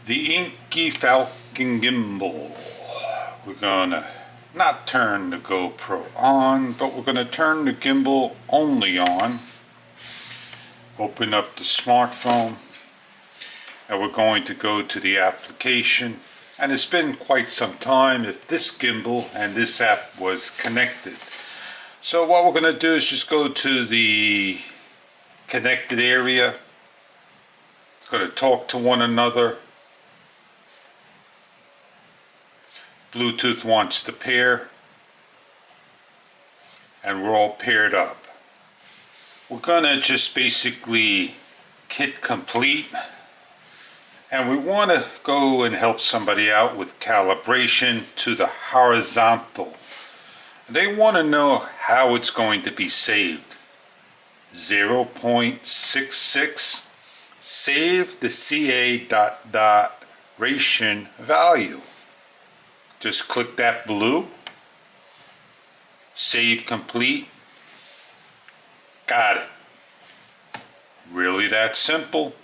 The Inkee Falcon gimbal. We're gonna not turn the GoPro on, but we're gonna turn the gimbal only on. Open up the smartphone, and we're going to go to the application. And it's been quite some time if this gimbal and this app was connected. So what we're going to do is just go to the connected area. It's going to talk to one another. Bluetooth wants to pair, and we're all paired up. We're going to just basically kit complete. And we want to go and help somebody out with calibration to the horizontal. They want to know how it's going to be saved. 0.66. Save the CA ... ration value. Just click that blue. Save complete. Got it. Really that simple.